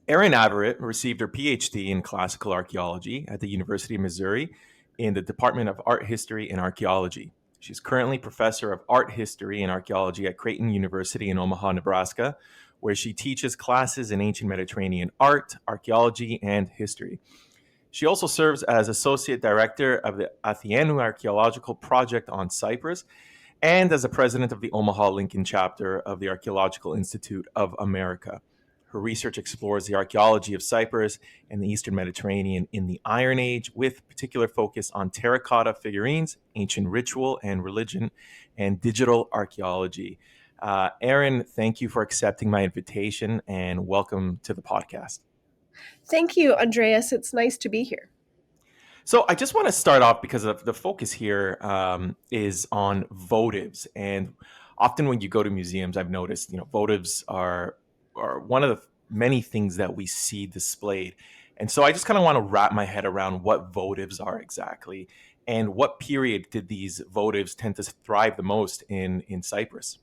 Erin Averett received her PhD in classical archaeology at the University of Missouri in the Department of Art History and Archaeology. She's currently professor of art history and archaeology at Creighton University in Omaha, Nebraska, where she teaches classes in ancient Mediterranean art, archaeology, and history. She also serves as associate director of the Athienou Archaeological Project on Cyprus and as the president of the Omaha Lincoln chapter of the Archaeological Institute of America. Her research explores the archaeology of Cyprus and the Eastern Mediterranean in the Iron Age, with particular focus on terracotta figurines, ancient ritual and religion, and digital archaeology. Erin, thank you for accepting my invitation and welcome to the podcast. Thank you, Andreas. It's nice to be here. So I just want to start off because of the focus here is on votives, and often when you go to museums, I've noticed votives are one of the many things that we see displayed, and so I just kind of want to wrap my head around what votives are exactly, and what period did these votives tend to thrive the most in Cyprus?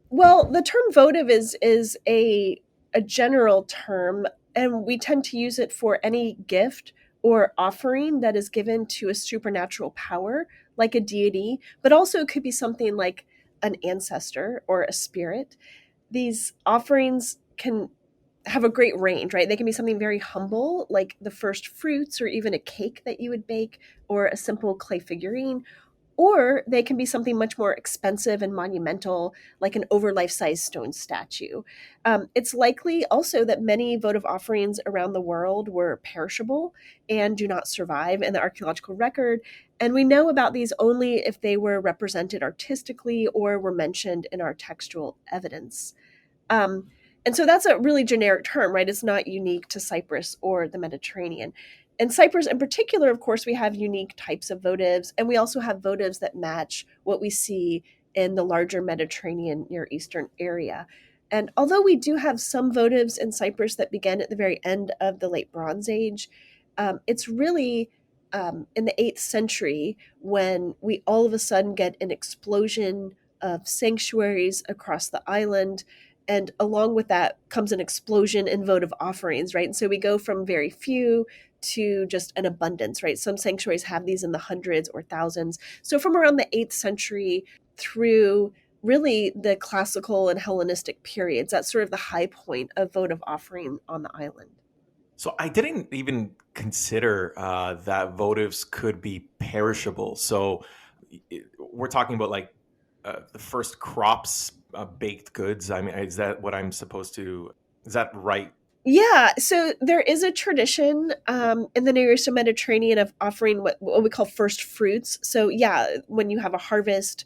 Well, the term votive is a general term, and we tend to use it for any gift or offering that is given to a supernatural power, like a deity, but also it could be something like an ancestor or a spirit. These offerings can have a great range, right? They can be something very humble, like the first fruits or even a cake that you would bake or a simple clay figurine, or they can be something much more expensive and monumental, like an over life size stone statue. It's likely also that many votive offerings around the world were perishable and do not survive in the archaeological record. And we know about these only if they were represented artistically or were mentioned in our textual evidence. Um, and so that's a really generic term, right? It's not unique to Cyprus or the Mediterranean. In Cyprus, in particular, of course, we have unique types of votives, and we also have votives that match what we see in the larger Mediterranean Near Eastern area. And although we do have some votives in Cyprus that began at the very end of the Late Bronze Age, it's really in the 8th century when we all of a sudden get an explosion of sanctuaries across the island, and along with that comes an explosion in votive offerings, right? And so we go from very few to just an abundance, right? Some sanctuaries have these in the hundreds or thousands. So from around the 8th century through really the classical and Hellenistic periods, that's sort of the high point of votive offering on the island. So I didn't even consider that votives could be perishable. So we're talking about like the first crops, baked goods. I mean, is that what I'm supposed to? Is that right? Yeah, so there is a tradition in the Near Eastern Mediterranean of offering what we call first fruits. So, yeah, when you have a harvest,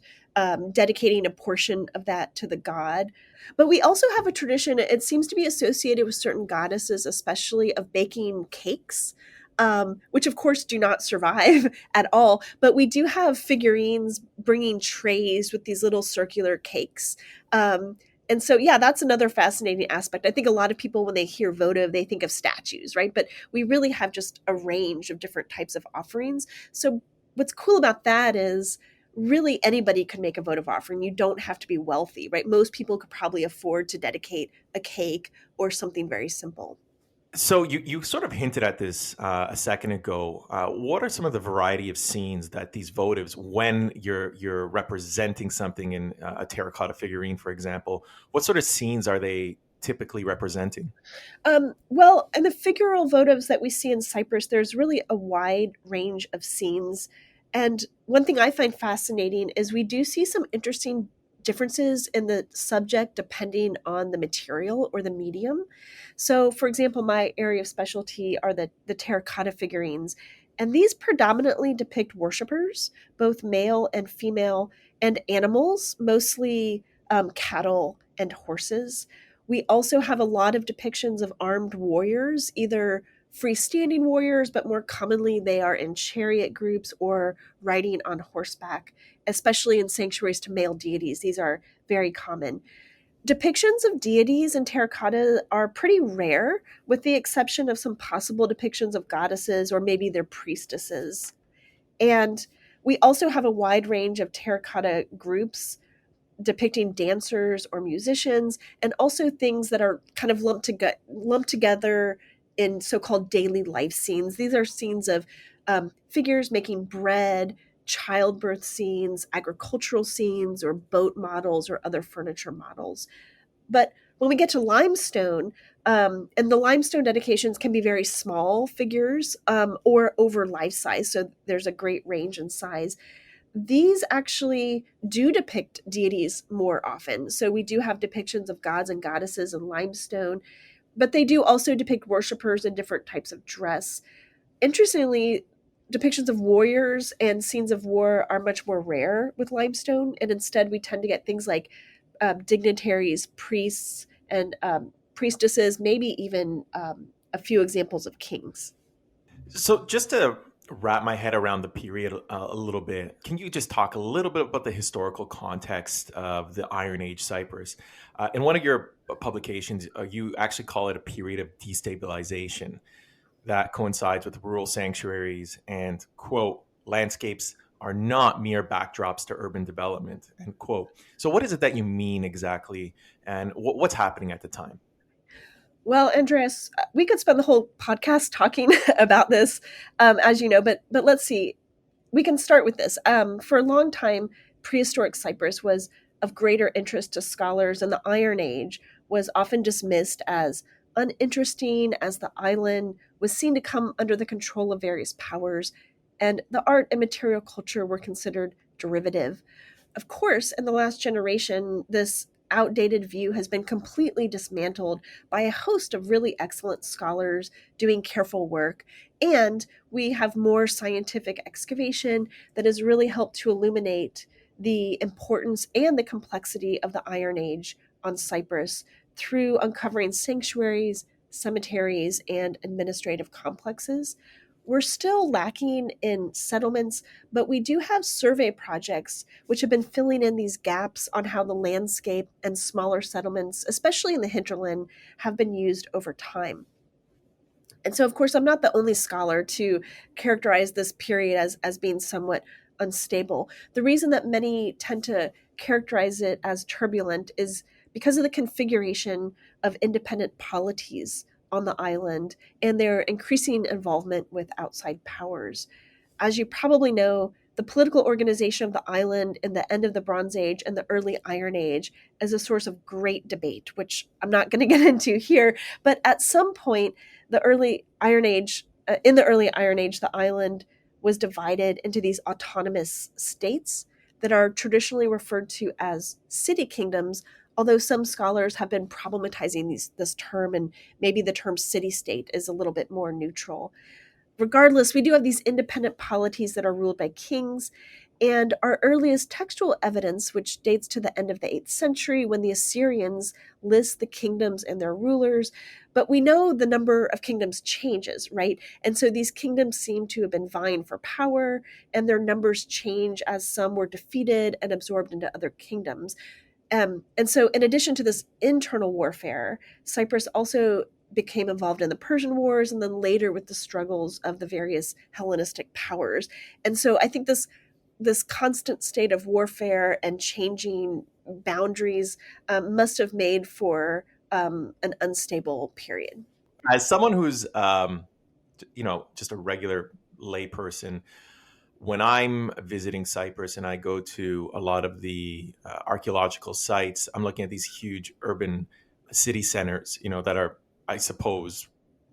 dedicating a portion of that to the god. But we also have a tradition, it seems to be associated with certain goddesses, especially of baking cakes. Which of course do not survive at all, but we do have figurines bringing trays with these little circular cakes. And so, yeah, that's another fascinating aspect. I think a lot of people, when they hear votive, they think of statues, right? But we really have just a range of different types of offerings. So, what's cool about that is really anybody could make a votive offering. You don't have to be wealthy, right? Most people could probably afford to dedicate a cake or something very simple. So you sort of hinted at this a second ago. What are some of the variety of scenes that these votives, when you're representing something in a terracotta figurine, for example, what sort of scenes are they typically representing? Well, in the figural votives that we see in Cyprus, there's really a wide range of scenes. And one thing I find fascinating is we do see some interesting differences in the subject depending on the material or the medium. So, for example, my area of specialty are the terracotta figurines. And these predominantly depict worshipers, both male and female, and animals, mostly cattle and horses. We also have a lot of depictions of armed warriors, either freestanding warriors, but more commonly they are in chariot groups or riding on horseback, especially in sanctuaries to male deities. These are very common. Depictions of deities in terracotta are pretty rare, with the exception of some possible depictions of goddesses or maybe their priestesses. And we also have a wide range of terracotta groups depicting dancers or musicians, and also things that are kind of lumped together in so-called daily life scenes. These are scenes of figures making bread, childbirth scenes, agricultural scenes, or boat models or other furniture models. But when we get to limestone, and the limestone dedications can be very small figures or over life size, so there's a great range in size. These actually do depict deities more often. So we do have depictions of gods and goddesses in limestone, but they do also depict worshipers in different types of dress. Interestingly, depictions of warriors and scenes of war are much more rare with limestone, and instead we tend to get things like dignitaries, priests, and priestesses, maybe even a few examples of kings. So, just to wrap my head around the period a little bit, can you just talk a little bit about the historical context of the Iron Age Cyprus? In one of your publications, you actually call it a period of destabilization that coincides with rural sanctuaries and, quote, landscapes are not mere backdrops to urban development, end quote. So, what is it that you mean exactly, and what's happening at the time? Well, Andreas, we could spend the whole podcast talking about this, as you know, but let's see. We can start with this. For a long time, prehistoric Cyprus was of greater interest to scholars, and the Iron Age was often dismissed as uninteresting, as the island was seen to come under the control of various powers, and the art and material culture were considered derivative. Of course, in the last generation, this outdated view has been completely dismantled by a host of really excellent scholars doing careful work. And we have more scientific excavation that has really helped to illuminate the importance and the complexity of the Iron Age on Cyprus through uncovering sanctuaries, cemeteries, and administrative complexes. We're still lacking in settlements, but we do have survey projects which have been filling in these gaps on how the landscape and smaller settlements, especially in the hinterland, have been used over time. And so, of course, I'm not the only scholar to characterize this period as being somewhat unstable. The reason that many tend to characterize it as turbulent is because of the configuration of independent polities on the island and their increasing involvement with outside powers. As you probably know, the political organization of the island in the end of the Bronze Age and the early Iron Age is a source of great debate, which I'm not going to get into here. But at some point, the early Iron Age, in the early Iron Age, the island was divided into these autonomous states that are traditionally referred to as city kingdoms. Although some scholars have been problematizing this term, and maybe the term city state is a little bit more neutral. Regardless, we do have these independent polities that are ruled by kings. And our earliest textual evidence, which dates to the end of the 8th century when the Assyrians list the kingdoms and their rulers, but we know the number of kingdoms changes, right? And so these kingdoms seem to have been vying for power, and their numbers change as some were defeated and absorbed into other kingdoms. And so, in addition to this internal warfare, Cyprus also became involved in the Persian Wars and then later with the struggles of the various Hellenistic powers. And so, I think this constant state of warfare and changing boundaries must have made for an unstable period. As someone who's, just a regular layperson, when I'm visiting Cyprus and I go to a lot of the archaeological sites, I'm looking at these huge urban city centers, that are, I suppose,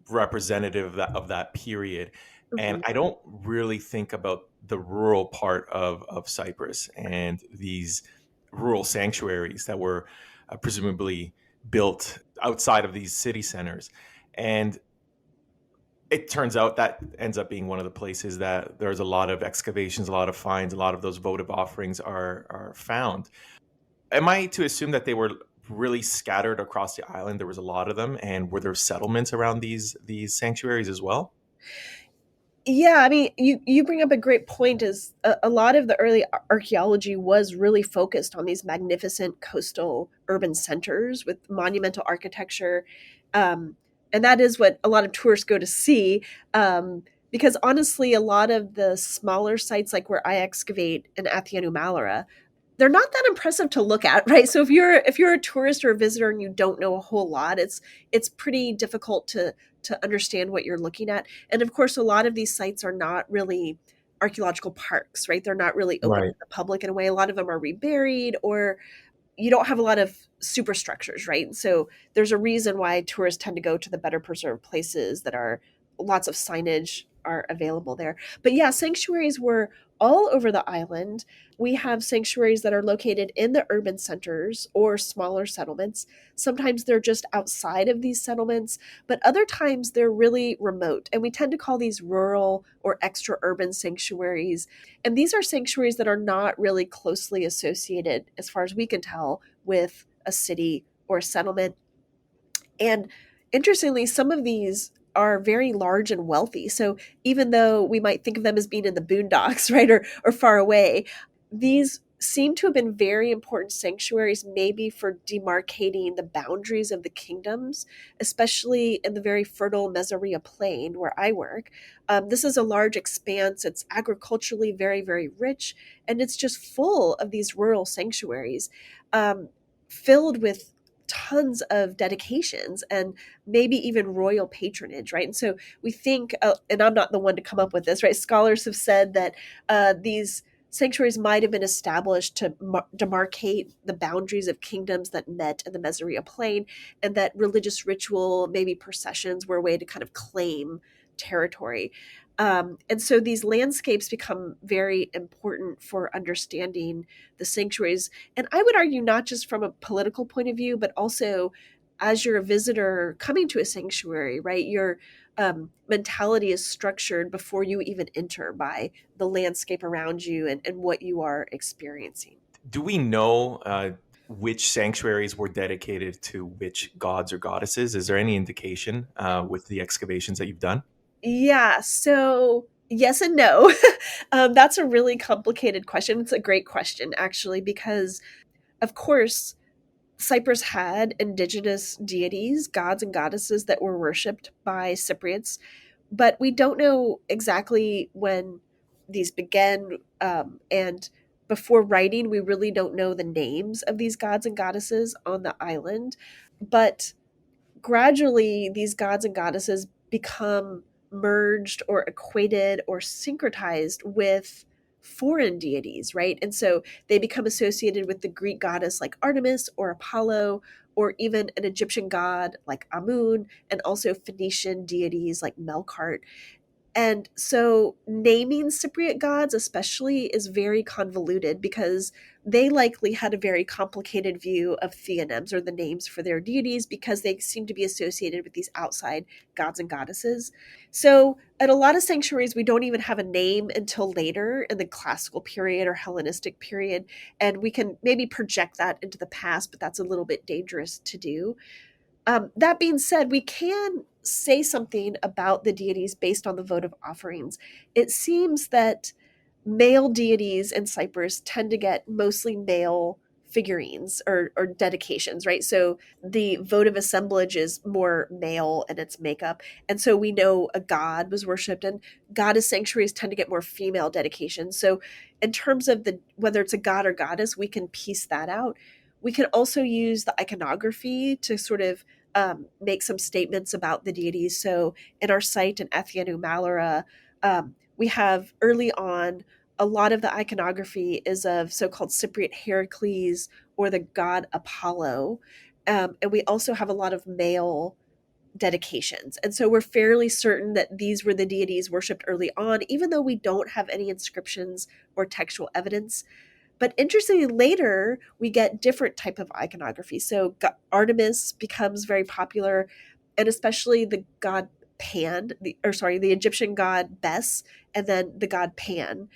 representative of that period. And Mhm. I don't really think about the rural part of Cyprus and these rural sanctuaries that were presumably built outside of these city centers. And it turns out that ends up being one of the places that there's a lot of excavations, a lot of finds, a lot of those votive offerings are found. Am I to assume that they were really scattered across the island? There was a lot of them, and were there settlements around these sanctuaries as well? Yeah, I mean, you bring up a great point. Is a lot of the early archaeology was really focused on these magnificent coastal urban centers with monumental architecture, um, and that is what a lot of tourists go to see. Because honestly, a lot of the smaller sites, like where I excavate in Athienou-Malloura, they're not that impressive to look at, right? So if you're a tourist or a visitor and you don't know a whole lot, it's pretty difficult to understand what you're looking at. And of course, a lot of these sites are not really archaeological parks, right? They're not really open to Right. the public in a way. A lot of them are reburied, or you don't have a lot of superstructures, right? So there's a reason why tourists tend to go to the better preserved places that are lots of signage are available there. But yeah, sanctuaries were all over the island. We have sanctuaries that are located in the urban centers or smaller settlements. Sometimes they're just outside of these settlements, but other times they're really remote. And we tend to call these rural or extra urban sanctuaries. And these are sanctuaries that are not really closely associated, as far as we can tell, with a city or a settlement. And interestingly, some of these are very large and wealthy. So even though we might think of them as being in the boondocks, right, or far away, these seem to have been very important sanctuaries, maybe for demarcating the boundaries of the kingdoms, especially in the very fertile Mesorea plain where I work. This is a large expanse. It's agriculturally very, very rich, and it's just full of these rural sanctuaries, um, filled with tons of dedications and maybe even royal patronage, right? And so we think, and I'm not the one to come up with this, right? Scholars have said that these sanctuaries might have been established to demarcate the boundaries of kingdoms that met in the Mesorea plain, and that religious ritual, maybe processions, were a way to kind of claim territory. And so these landscapes become very important for understanding the sanctuaries. And I would argue, not just from a political point of view, but also as you're a visitor coming to a sanctuary, right? Your mentality is structured before you even enter by the landscape around you and what you are experiencing. Do we know which sanctuaries were dedicated to which gods or goddesses? Is there any indication with the excavations that you've done? Yeah, so yes and no. That's a really complicated question. It's a great question, actually, because of course, Cyprus had indigenous deities, gods and goddesses that were worshipped by Cypriots, but we don't know exactly when these began. And before writing, we really don't know the names of these gods and goddesses on the island. But gradually these gods and goddesses become merged or equated or syncretized with foreign deities, right? And so they become associated with the Greek goddess like Artemis or Apollo, or even an Egyptian god like Amun, and also Phoenician deities like Melkart. And so naming Cypriot gods, especially, is very convoluted because they likely had a very complicated view of theonyms, or the names for their deities, because they seem to be associated with these outside gods and goddesses. So at a lot of sanctuaries, we don't even have a name until later in the classical period or Hellenistic period. And we can maybe project that into the past, but that's a little bit dangerous to do. That being said, we can say something about the deities based on the votive offerings. It seems that male deities in Cyprus tend to get mostly male figurines or dedications, right? So the votive assemblage is more male in its makeup. And so we know a god was worshipped, and goddess sanctuaries tend to get more female dedications. So in terms of the whether it's a god or goddess, we can piece that out. We can also use the iconography to sort of make some statements about the deities. So in our site in Athienou-Malloura, we have early on a lot of the iconography is of so-called Cypriot Heracles or the god Apollo. And we also have a lot of male dedications. And so we're fairly certain that these were the deities worshipped early on, even though we don't have any inscriptions or textual evidence. But interestingly, later we get different type of iconography. So Artemis becomes very popular, and especially the god Pan, the Egyptian god Bes, and then the god Pan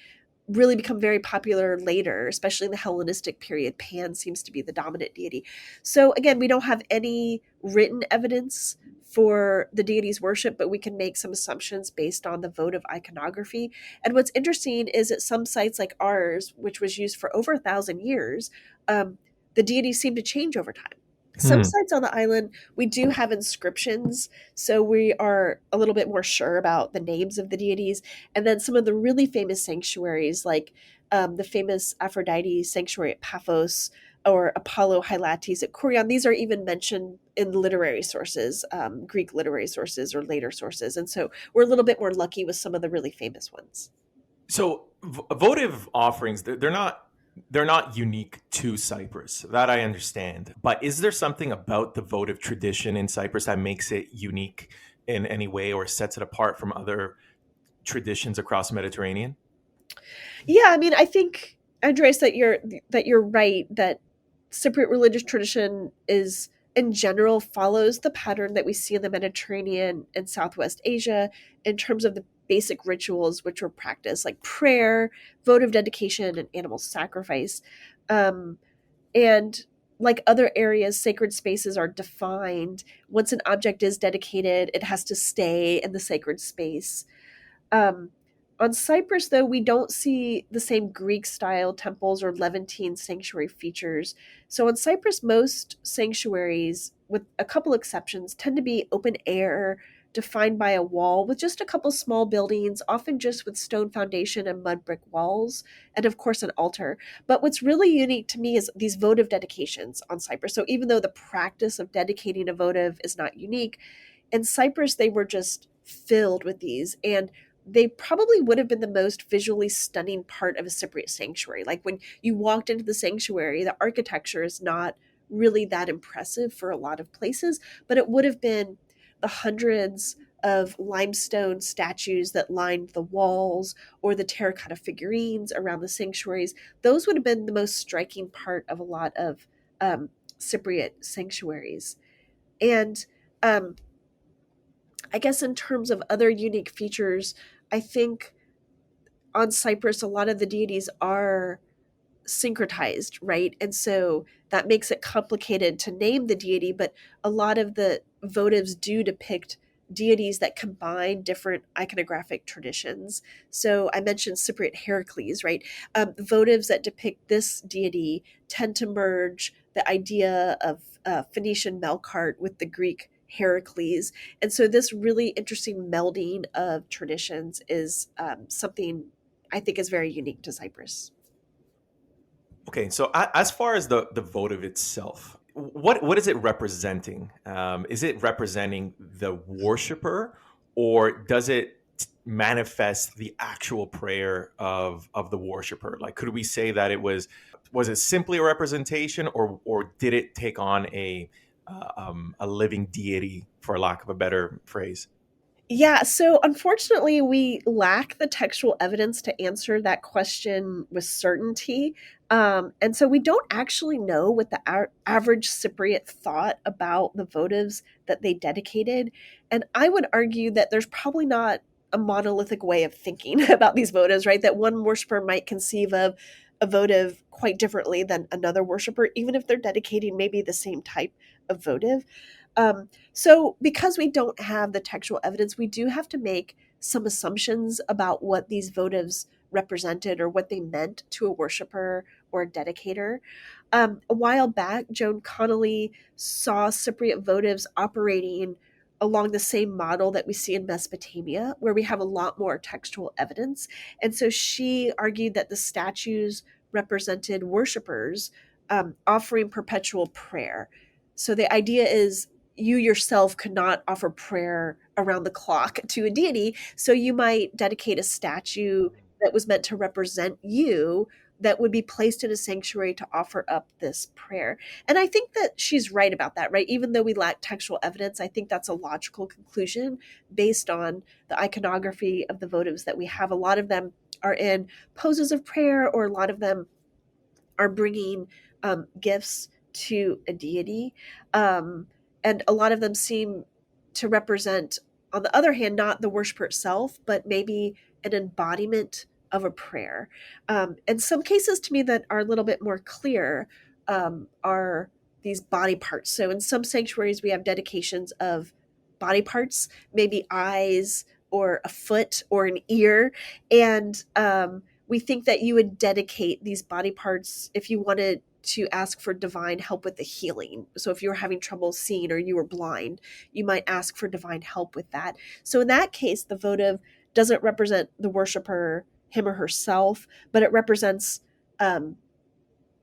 really become very popular later, especially in the Hellenistic period. Pan seems to be the dominant deity. So again, we don't have any written evidence for the deity's worship, but we can make some assumptions based on the votive iconography. And what's interesting is at some sites like ours, which was used for over 1,000 years, the deities seem to change over time. Some Hmm. sites on the island, we do have inscriptions, so we are a little bit more sure about the names of the deities. And then some of the really famous sanctuaries, like the famous Aphrodite sanctuary at Paphos, or Apollo Hylates at Kurion. These are even mentioned in literary sources, Greek literary sources or later sources. And so we're a little bit more lucky with some of the really famous ones. So votive offerings, they're not unique to Cyprus. That I understand. But is there something about the votive tradition in Cyprus that makes it unique in any way or sets it apart from other traditions across the Mediterranean? Yeah, I mean, I think, Andres, that you're right, that Cypriot religious tradition is, in general, follows the pattern that we see in the Mediterranean and Southwest Asia in terms of the basic rituals which were practiced, like prayer, votive dedication, and animal sacrifice. Um, and like other areas, sacred spaces are defined. Once an object is dedicated, it has to stay in the sacred space. Um, on Cyprus, though, we don't see the same Greek style temples or Levantine sanctuary features. So on Cyprus, most sanctuaries, with a couple exceptions, tend to be open air, defined by a wall with just a couple small buildings, often just with stone foundation and mud brick walls, and of course, an altar. But what's really unique to me is these votive dedications on Cyprus. So even though the practice of dedicating a votive is not unique, in Cyprus, they were just filled with these. And they probably would have been the most visually stunning part of a Cypriot sanctuary. Like when you walked into the sanctuary, the architecture is not really that impressive for a lot of places, but it would have been the hundreds of limestone statues that lined the walls or the terracotta figurines around the sanctuaries. Those would have been the most striking part of a lot of Cypriot sanctuaries. And um, I guess in terms of other unique features, I think on Cyprus, a lot of the deities are syncretized, right? And so that makes it complicated to name the deity, but a lot of the votives do depict deities that combine different iconographic traditions. So I mentioned Cypriot Heracles, right? Votives that depict this deity tend to merge the idea of Phoenician Melkart with the Greek Heracles. And so this really interesting melding of traditions is something I think is very unique to Cyprus. Okay, so as far as the votive itself, what is it representing? Is it representing the worshiper, or does it manifest the actual prayer of the worshiper? Like, could we say that was it simply a representation, or did it take on a living deity, for lack of a better phrase? Yeah, so unfortunately, we lack the textual evidence to answer that question with certainty. And so we don't actually know what the average Cypriot thought about the votives that they dedicated. And I would argue that there's probably not a monolithic way of thinking about these votives, right? That one worshiper might conceive of a votive quite differently than another worshiper, even if they're dedicating maybe the same type of votive. So, because we don't have the textual evidence, we do have to make some assumptions about what these votives represented or what they meant to a worshiper or a dedicator. A while back, Joan Connolly saw Cypriot votives operating along the same model that we see in Mesopotamia, where we have a lot more textual evidence. And so she argued that the statues represented worshipers offering perpetual prayer. So the idea is you yourself could not offer prayer around the clock to a deity. So you might dedicate a statue that was meant to represent you that would be placed in a sanctuary to offer up this prayer. And I think that she's right about that, right? Even though we lack textual evidence, I think that's a logical conclusion based on the iconography of the votives that we have. A lot of them are in poses of prayer, or a lot of them are bringing gifts to a deity. Um, and a lot of them seem to represent, on the other hand, not the worshiper itself, but maybe an embodiment of a prayer. And some cases to me that are a little bit more clear are these body parts. So in some sanctuaries, we have dedications of body parts, maybe eyes or a foot or an ear. And we think that you would dedicate these body parts if you wanted to ask for divine help with the healing. So if you were having trouble seeing or you were blind, you might ask for divine help with that. So in that case, the votive doesn't represent the worshiper him or herself, but it represents um,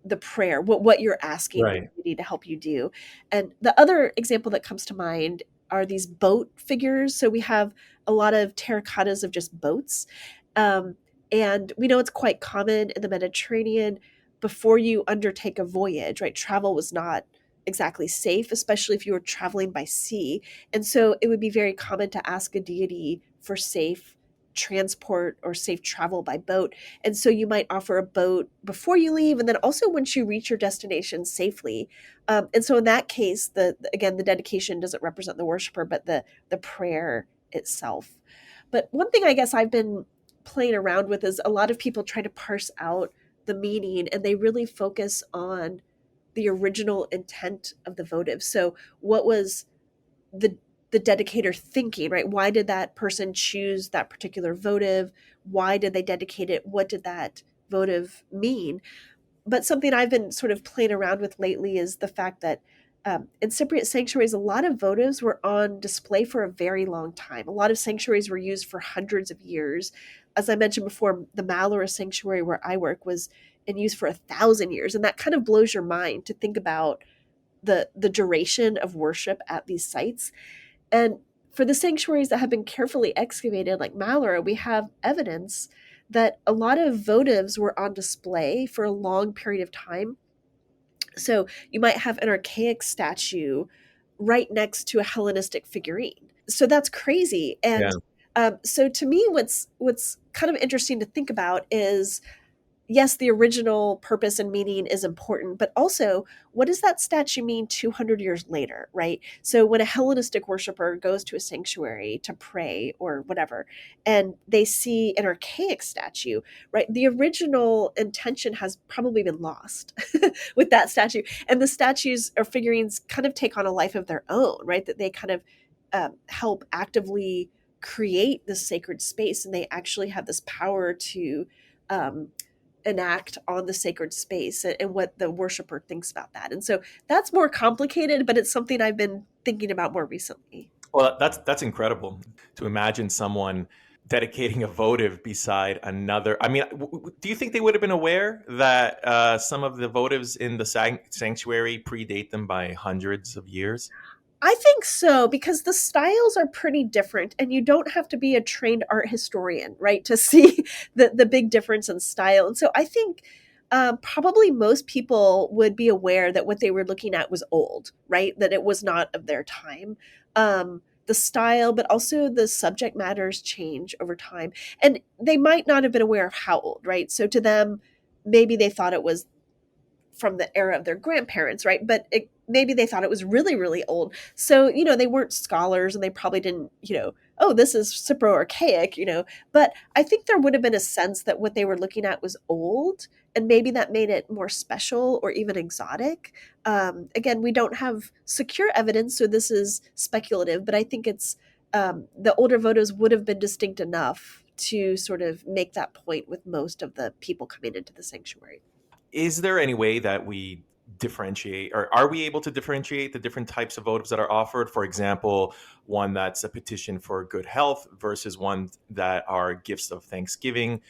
the prayer, what you're asking the Right. deity to help you do. And the other example that comes to mind are these boat figures. So we have a lot of terracottas of just boats. Um, and we know it's quite common in the Mediterranean before you undertake a voyage, right? Travel was not exactly safe, especially if you were traveling by sea. And so it would be very common to ask a deity for safe transport or safe travel by boat. And so you might offer a boat before you leave, and then also once you reach your destination safely. And so in that case, again, the dedication doesn't represent the worshiper, but the prayer itself. But one thing I guess I've been playing around with is a lot of people try to parse out the meaning, and they really focus on the original intent of the votive. So what was the the dedicator thinking, right? Why did that person choose that particular votive? Why did they dedicate it? What did that votive mean? But something I've been sort of playing around with lately is the fact that in Cypriot sanctuaries, a lot of votives were on display for a very long time. A lot of sanctuaries were used for hundreds of years. As I mentioned before, the Malloura sanctuary where I work was in use for 1,000 years, and that kind of blows your mind to think about the duration of worship at these sites. And for the sanctuaries that have been carefully excavated, like Malloura, we have evidence that a lot of votives were on display for a long period of time. So you might have an archaic statue right next to a Hellenistic figurine. So that's crazy. And Yeah. so to me, what's kind of interesting to think about is, yes, the original purpose and meaning is important, but also what does that statue mean 200 years later, right? So when a Hellenistic worshiper goes to a sanctuary to pray or whatever, and they see an archaic statue, right? The original intention has probably been lost with that statue. And the statues or figurines kind of take on a life of their own, right? That they kind of help actively create this sacred space, and they actually have this power to um, enact on the sacred space and what the worshiper thinks about that. And so that's more complicated, but it's something I've been thinking about more recently. Well, that's incredible to imagine someone dedicating a votive beside another. I mean, do you think they would have been aware that some of the votives in the sanctuary predate them by hundreds of years? I think so, because the styles are pretty different, and you don't have to be a trained art historian, right, to see the big difference in style. And so I think probably most people would be aware that what they were looking at was old, right? That it was not of their time. The style, but also the subject matters change over time. And they might not have been aware of how old, right? So to them, maybe they thought it was from the era of their grandparents, right? But maybe they thought it was really, really old. So, they weren't scholars, and they probably didn't, oh, this is Cypro archaic, But I think there would have been a sense that what they were looking at was old, and maybe that made it more special or even exotic. Again, we don't have secure evidence, so this is speculative, but I think the older votives would have been distinct enough to sort of make that point with most of the people coming into the sanctuary. Is there any way that we differentiate, or are we able to differentiate the different types of votives that are offered? For example, one that's a petition for good health versus one that are gifts of thanksgiving.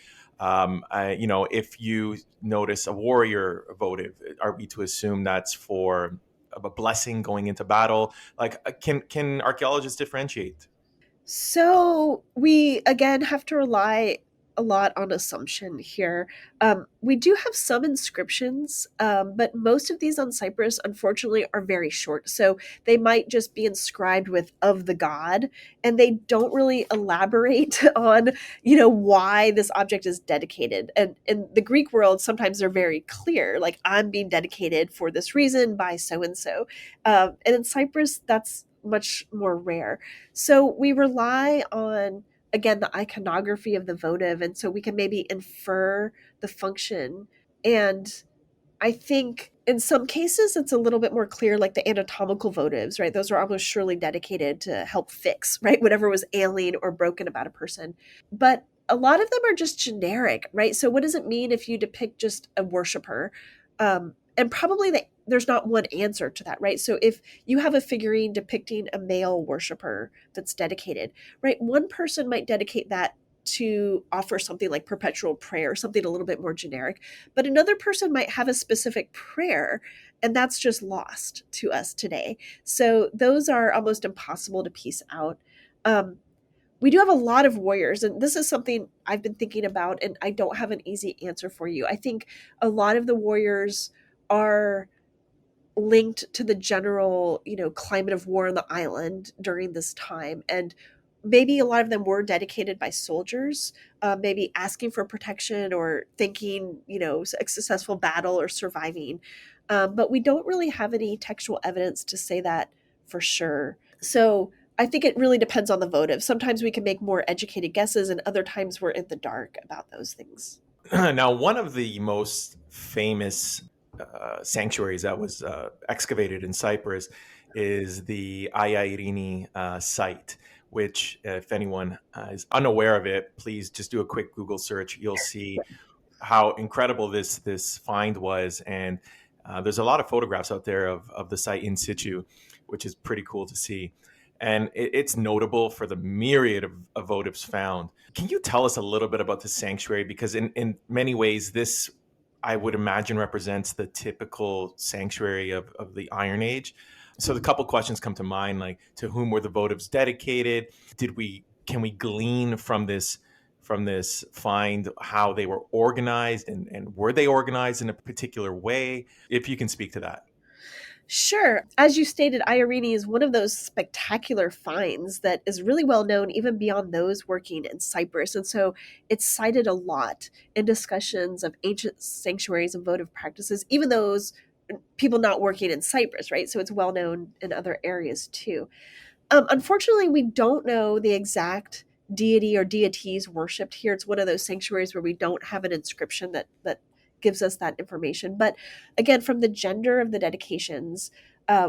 If you notice a warrior votive, are we to assume that's for a blessing going into battle? Like, can archaeologists differentiate? So we again have to rely a lot on assumption here. We do have some inscriptions, but most of these on Cyprus, unfortunately, are very short. So they might just be inscribed with "of the god," and they don't really elaborate on, why this object is dedicated. And in the Greek world, sometimes they're very clear, like "I'm being dedicated for this reason by so and so." And in Cyprus, that's much more rare. So we rely on, again, the iconography of the votive, and so we can maybe infer the function. And I think in some cases it's a little bit more clear, like the anatomical votives, right? Those are almost surely dedicated to help fix, right, whatever was ailing or broken about a person. But a lot of them are just generic, right? So what does it mean if you depict just a worshiper? And probably there's not one answer to that, right? So if you have a figurine depicting a male worshiper that's dedicated, right, one person might dedicate that to offer something like perpetual prayer, something a little bit more generic. But another person might have a specific prayer, and that's just lost to us today. So those are almost impossible to piece out. Um, we do have a lot of warriors, and this is something I've been thinking about, and I don't have an easy answer for you. I think a lot of the warriors are linked to the general, climate of war on the island during this time, and maybe a lot of them were dedicated by soldiers, maybe asking for protection or thinking, a successful battle or surviving. But we don't really have any textual evidence to say that for sure. So I think it really depends on the votive. Sometimes we can make more educated guesses, and other times we're in the dark about those things. Now, one of the most famous sanctuaries that was excavated in Cyprus is the Ayarini site, which, if anyone is unaware of it, please just do a quick Google search. You'll see how incredible this find was, and there's a lot of photographs out there of the site in situ, which is pretty cool to see. And it's notable for the myriad of votives found. Can you tell us a little bit about the sanctuary? Because in many ways, this, I would imagine, represents the typical sanctuary of the Iron Age. So the couple questions come to mind, like, to whom were the votives dedicated? Can we glean from this find how they were organized, and were they organized in a particular way? If you can speak to that. Sure. As you stated, Irene is one of those spectacular finds that is really well known even beyond those working in Cyprus. And so it's cited a lot in discussions of ancient sanctuaries and votive practices, even those people not working in Cyprus, right? So it's well known in other areas too. Unfortunately, we don't know the exact deity or deities worshipped here. It's one of those sanctuaries where we don't have an inscription that gives us that information. But again, from the gender of the dedications,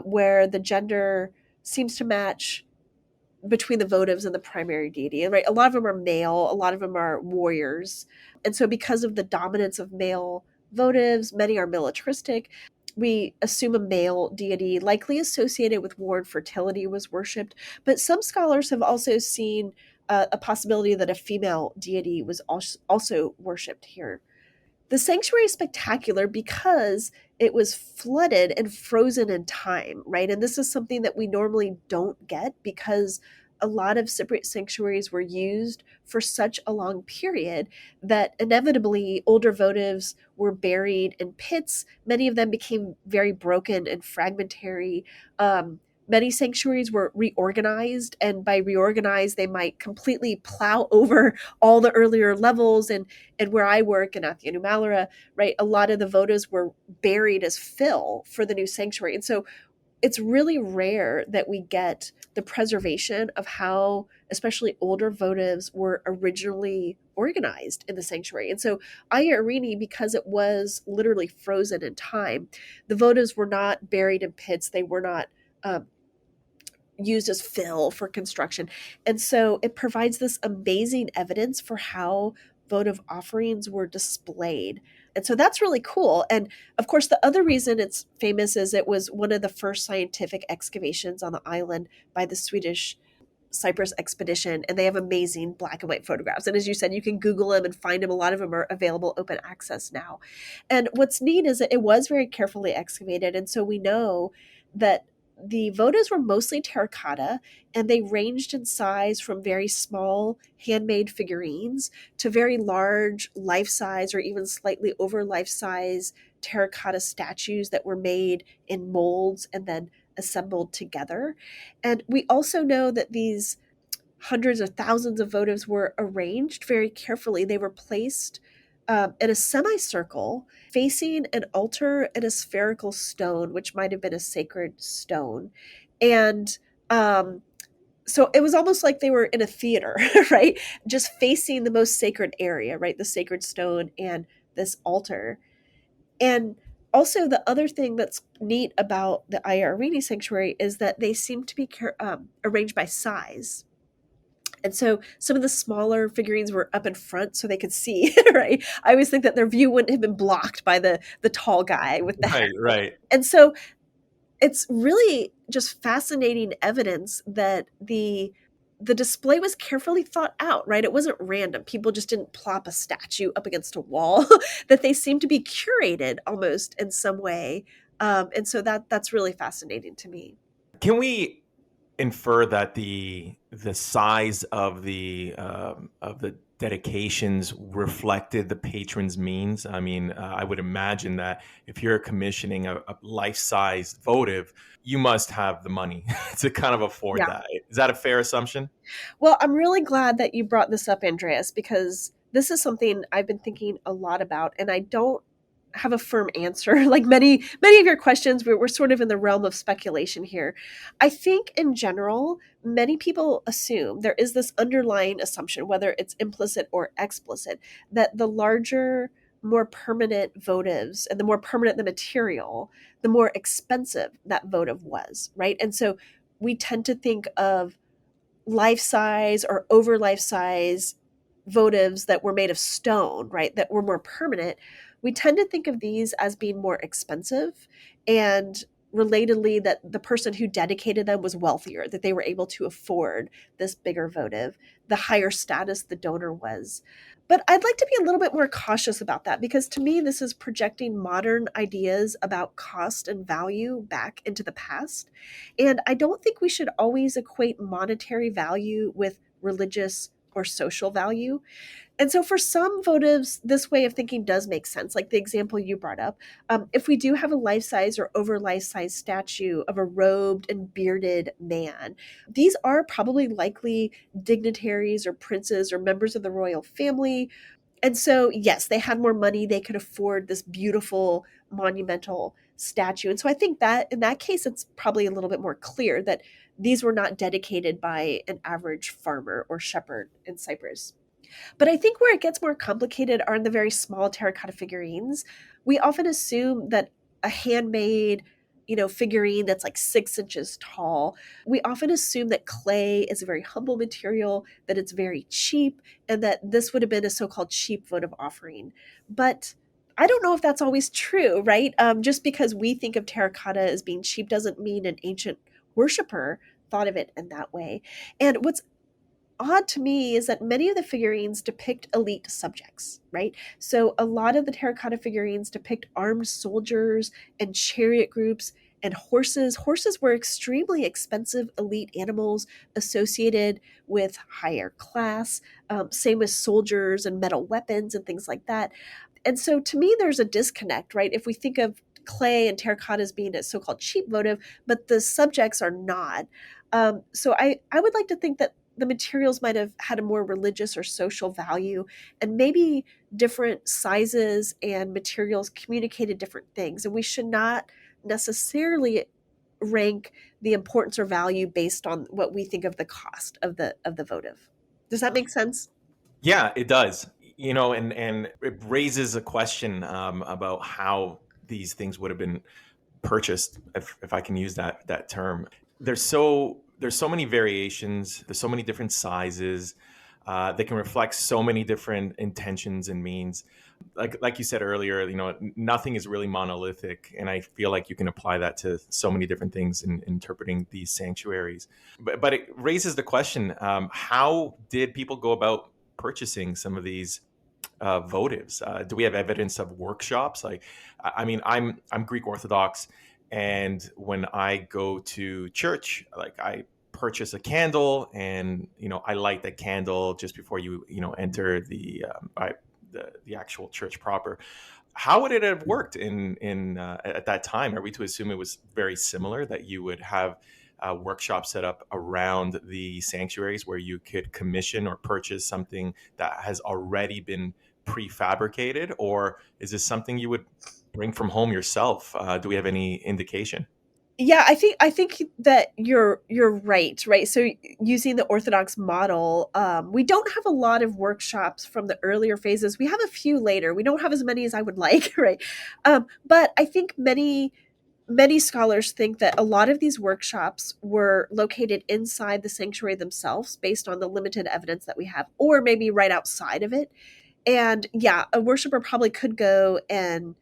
where the gender seems to match between the votives and the primary deity, right? A lot of them are male, a lot of them are warriors, and so because of the dominance of male votives, many are militaristic. We assume a male deity, likely associated with war and fertility, was worshipped. But some scholars have also seen a possibility that a female deity was also worshipped here. The sanctuary is spectacular because it was flooded and frozen in time, right? And this is something that we normally don't get because a lot of Cypriot sanctuaries were used for such a long period that inevitably older votives were buried in pits. Many of them became very broken and fragmentary. Many sanctuaries were reorganized, and by reorganized, they might completely plow over all the earlier levels. And where I work in Athienou-Malloura, right, a lot of the votives were buried as fill for the new sanctuary. And so it's really rare that we get the preservation of how especially older votives were originally organized in the sanctuary. And so Aya Irini, because it was literally frozen in time, the votives were not buried in pits. They were not used as fill for construction. And so it provides this amazing evidence for how votive offerings were displayed. And so that's really cool. And of course, the other reason it's famous is it was one of the first scientific excavations on the island by the Swedish Cyprus expedition, and they have amazing black and white photographs. And as you said, you can Google them and find them. A lot of them are available open access now. And what's neat is that it was very carefully excavated. And so we know that the votives were mostly terracotta, and they ranged in size from very small handmade figurines to very large life size or even slightly over life size terracotta statues that were made in molds and then assembled together. And we also know that these hundreds of thousands of votives were arranged very carefully. They were placed in a semicircle facing an altar and a spherical stone, which might have been a sacred stone. And so it was almost like they were in a theater, right? Just facing the most sacred area, right? The sacred stone and this altar. And also, the other thing that's neat about the Ayarini sanctuary is that they seem to be arranged by size. And so some of the smaller figurines were up in front so they could see, right? I always think that their view wouldn't have been blocked by the tall guy with the hat. Right, right. And so it's really just fascinating evidence that the the display was carefully thought out, right? It wasn't random. People just didn't plop a statue up against a wall, that they seemed to be curated almost in some way. And so that's really fascinating to me. Can we infer that the size of the dedications reflected the patron's means? I mean, I would imagine that if you're commissioning a life-size votive, you must have the money to kind of afford Yeah. that. Is that a fair assumption? Well, I'm really glad that you brought this up, Andreas, because this is something I've been thinking a lot about, and I don't have a firm answer. Like many of your questions, we're sort of in the realm of speculation here. I think in general, many people assume there is this underlying assumption, whether it's implicit or explicit, that the larger, more permanent votives and the more permanent the material, the more expensive that votive was, right? And so we tend to think of life size or over life size votives that were made of stone, right, that were more permanent, we tend to think of these as being more expensive, and relatedly that the person who dedicated them was wealthier, that they were able to afford this bigger votive, the higher status the donor was. But I'd like to be a little bit more cautious about that, because to me this is projecting modern ideas about cost and value back into the past, and I don't think we should always equate monetary value with religious or social value. And so for some votives, this way of thinking does make sense, like the example you brought up. If we do have a life size or over life size statue of a robed and bearded man, these are probably likely dignitaries or princes or members of the royal family, and so, yes, they had more money. They could afford this beautiful monumental statue. And so I think that in that case, it's probably a little bit more clear that these were not dedicated by an average farmer or shepherd in Cyprus. But I think where it gets more complicated are in the very small terracotta figurines. We often assume that a handmade, figurine that's like 6 inches tall, we often assume that clay is a very humble material, that it's very cheap, and that this would have been a so-called cheap votive offering. But I don't know if that's always true, right? Just because we think of terracotta as being cheap doesn't mean an ancient worshiper thought of it in that way. And what's odd to me is that many of the figurines depict elite subjects, right? So a lot of the terracotta figurines depict armed soldiers and chariot groups and horses. Horses were extremely expensive elite animals associated with higher class. Same with soldiers and metal weapons and things like that. And so to me, there's a disconnect, right? If we think of clay and terracotta as being a so-called cheap votive, but the subjects are not. So I would like to think that the materials might have had a more religious or social value, and maybe different sizes and materials communicated different things. And we should not necessarily rank the importance or value based on what we think of the cost of the votive. Does that make sense? Yeah, it does. And it raises a question about how these things would have been purchased, if I can use that term. There's so many variations. There's so many different sizes. They can reflect so many different intentions and means. Like you said earlier, nothing is really monolithic, and I feel like you can apply that to so many different things in interpreting these sanctuaries. But it raises the question: how did people go about purchasing some of these votives? Do we have evidence of workshops? Like, I mean, I'm Greek Orthodox, and when I go to church, like I purchase a candle, and I light that candle just before you enter the actual church proper. How would it have worked in at that time? Are we to assume it was very similar, that you would have workshops set up around the sanctuaries where you could commission or purchase something that has already been prefabricated, or is this something you would bring from home yourself? Do we have any indication? Yeah, I think that you're right, right? So using the Orthodox model, we don't have a lot of workshops from the earlier phases. We have a few later. We don't have as many as I would like, right? But I think many scholars think that a lot of these workshops were located inside the sanctuary themselves based on the limited evidence that we have, or maybe right outside of it. And yeah, a worshiper probably could go and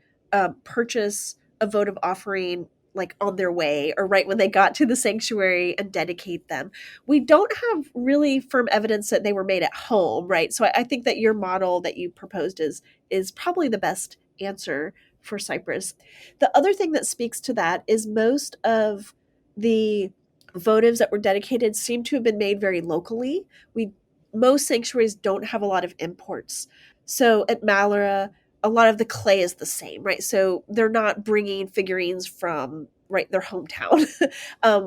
purchase a votive offering like on their way or right when they got to the sanctuary and dedicate them. We don't have really firm evidence that they were made at home, right? So I think that your model that you proposed is probably the best answer for Cyprus. The other thing that speaks to that is most of the votives that were dedicated seem to have been made very locally. We Most sanctuaries don't have a lot of imports. So at Malloura, a lot of the clay is the same, right? So they're not bringing figurines from right their hometown,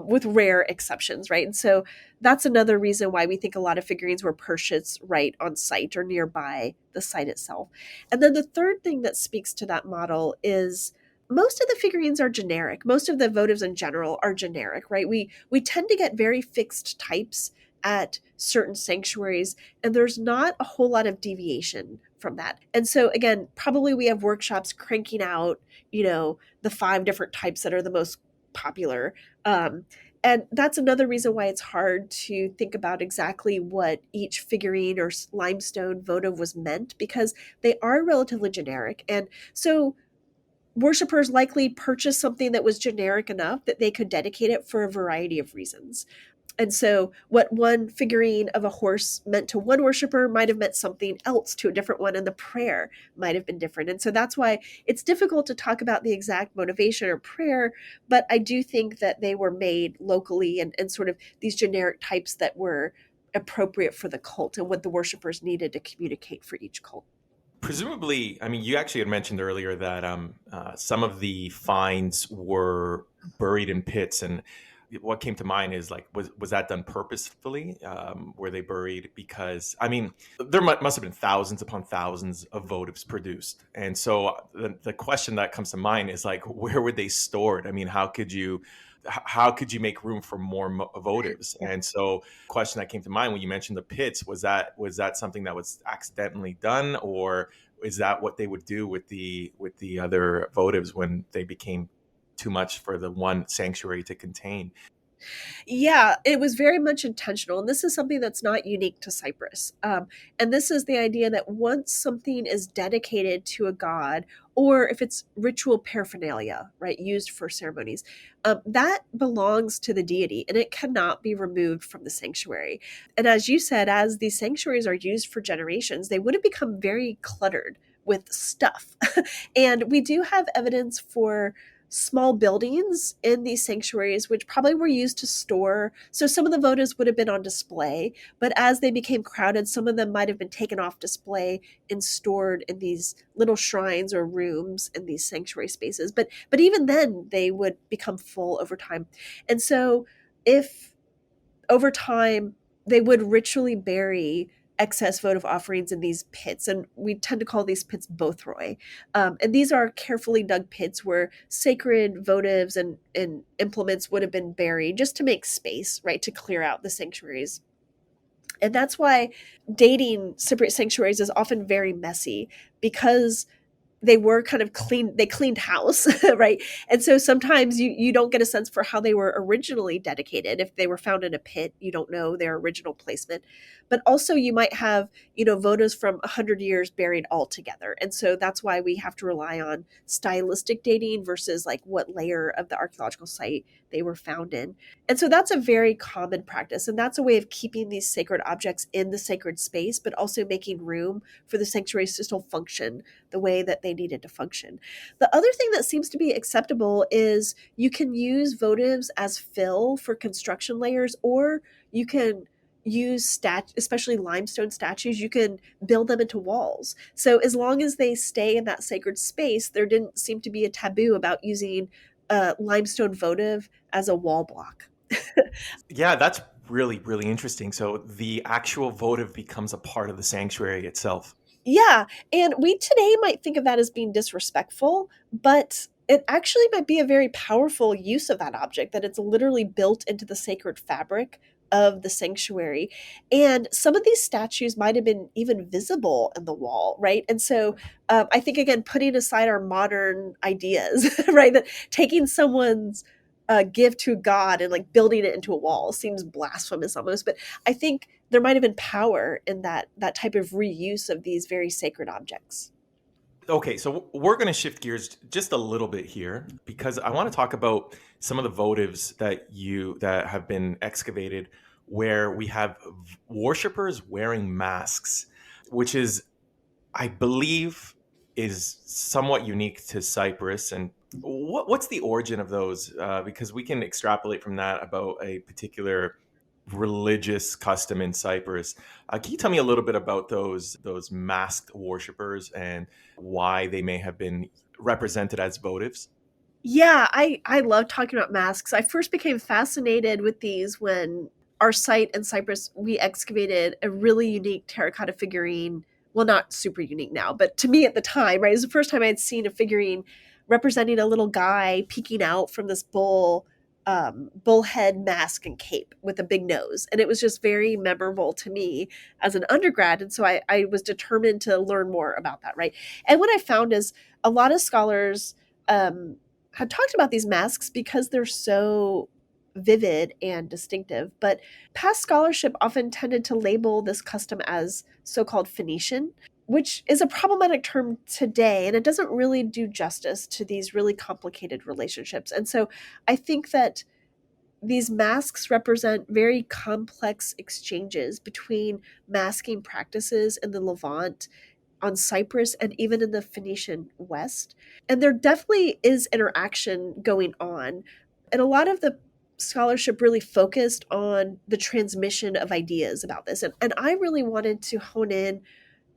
with rare exceptions, right? And so that's another reason why we think a lot of figurines were purchased right on site or nearby the site itself. And then the third thing that speaks to that model is most of the figurines are generic. Most of the votives in general are generic, right? We tend to get very fixed types at certain sanctuaries, and there's not a whole lot of deviation from that. And so again, probably we have workshops cranking out, the 5 different types that are the most popular. And that's another reason why it's hard to think about exactly what each figurine or limestone votive was meant, because they are relatively generic. And so worshippers likely purchased something that was generic enough that they could dedicate it for a variety of reasons. And so, what one figurine of a horse meant to one worshiper might have meant something else to a different one, and the prayer might have been different. And so, that's why it's difficult to talk about the exact motivation or prayer, but I do think that they were made locally and sort of these generic types that were appropriate for the cult and what the worshippers needed to communicate for each cult. Presumably, I mean, you actually had mentioned earlier that some of the finds were buried in pits, and what came to mind is like, was that done purposefully? Were they buried because, I mean, there must have been thousands upon thousands of votives produced, and so the question that comes to mind is like, where were they stored? I mean, how could you make room for more votives? And so, question that came to mind when you mentioned the pits, was that something that was accidentally done, or is that what they would do with the other votives when they became too much for the one sanctuary to contain? Yeah, it was very much intentional. And this is something that's not unique to Cyprus. And this is the idea that once something is dedicated to a god, or if it's ritual paraphernalia, right, used for ceremonies, that belongs to the deity and it cannot be removed from the sanctuary. And as you said, as these sanctuaries are used for generations, they would have become very cluttered with stuff. And we do have evidence for small buildings in these sanctuaries, which probably were used to store. So some of the votives would have been on display, but as they became crowded, some of them might have been taken off display and stored in these little shrines or rooms in these sanctuary spaces. But even then, they would become full over time. And so if over time, they would ritually bury excess votive offerings in these pits, and we tend to call these pits bothroi. And these are carefully dug pits where sacred votives and implements would have been buried just to make space, right, to clear out the sanctuaries. And that's why dating Cypriot sanctuaries is often very messy, because they were kind of they cleaned house, right? And so sometimes you don't get a sense for how they were originally dedicated. If they were found in a pit, you don't know their original placement. But also you might have, votives from 100 years buried all together. And so that's why we have to rely on stylistic dating versus like what layer of the archaeological site they were found in. And so that's a very common practice. And that's a way of keeping these sacred objects in the sacred space, but also making room for the sanctuaries to still function the way that they needed to function. The other thing that seems to be acceptable is you can use votives as fill for construction layers, or you can use especially limestone statues, you can build them into walls. So as long as they stay in that sacred space, there didn't seem to be a taboo about using a limestone votive as a wall block. Yeah, that's really, really interesting. So the actual votive becomes a part of the sanctuary itself. Yeah, and we today might think of that as being disrespectful, but it actually might be a very powerful use of that object, that it's literally built into the sacred fabric of the sanctuary. And some of these statues might have been even visible in the wall, right? And so I think, again, putting aside our modern ideas, right, that taking someone's gift to God and like building it into a wall seems blasphemous almost, but I think there might have been power in that type of reuse of these very sacred objects. Okay, so we're going to shift gears just a little bit here because I want to talk about some of the votives that have been excavated where we have worshippers wearing masks, which is, I believe, is somewhat unique to Cyprus. And what's the origin of those? Because we can extrapolate from that about a particular religious custom in Cyprus. Can you tell me a little bit about those masked worshippers and why they may have been represented as votives? Yeah, I love talking about masks. I first became fascinated with these when our site in Cyprus, we excavated a really unique terracotta figurine. Well, not super unique now, but to me at the time, right, it was the first time I had seen a figurine representing a little guy peeking out from this bullhead mask and cape with a big nose. And it was just very memorable to me as an undergrad. And so I was determined to learn more about that, right? And what I found is a lot of scholars had talked about these masks because they're so vivid and distinctive, but past scholarship often tended to label this custom as so-called Phoenician, which is a problematic term today, and it doesn't really do justice to these really complicated relationships. And so I think that these masks represent very complex exchanges between masking practices in the Levant, on Cyprus, and even in the Phoenician West. And there definitely is interaction going on. And a lot of the scholarship really focused on the transmission of ideas about this. And I really wanted to hone in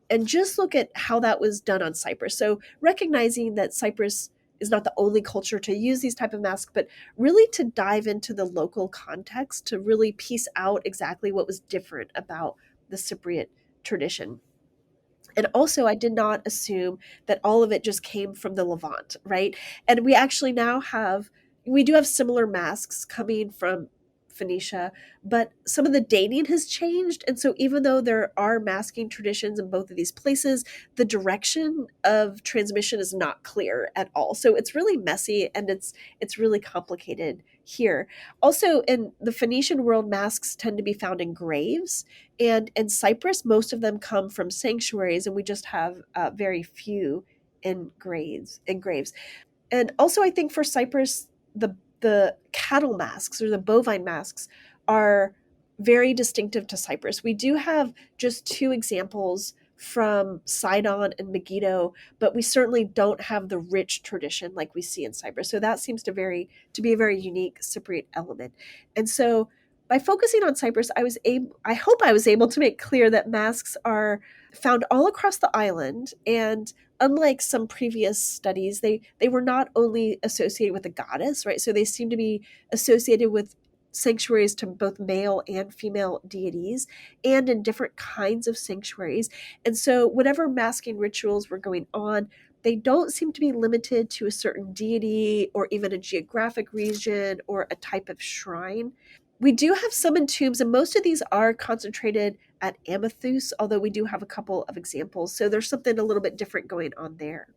and just look at how that was done on Cyprus. So recognizing that Cyprus is not the only culture to use these type of masks, but really to dive into the local context to really piece out exactly what was different about the Cypriot tradition. And also, I did not assume that all of it just came from the Levant, right? And we actually now we do have similar masks coming from Phoenicia, but some of the dating has changed. And so, even though there are masking traditions in both of these places, the direction of transmission is not clear at all. So it's really messy and it's really complicated here. Also, in the Phoenician world, masks tend to be found in graves, and in Cyprus, most of them come from sanctuaries, and we just have very few in graves. And also, I think for Cyprus, the cattle masks or the bovine masks are very distinctive to Cyprus. We do have just two examples from Sidon and Megiddo, but we certainly don't have the rich tradition like we see in Cyprus. So that seems to be a very unique Cypriot element. And so by focusing on Cyprus, I hope I was able to make clear that masks are found all across the island, and unlike some previous studies, they were not only associated with a goddess, right? So they seem to be associated with sanctuaries to both male and female deities and in different kinds of sanctuaries. And so whatever masking rituals were going on, they don't seem to be limited to a certain deity or even a geographic region or a type of shrine. We do have some in tombs, and most of these are concentrated at Amathus, although we do have a couple of examples. So there's something a little bit different going on there.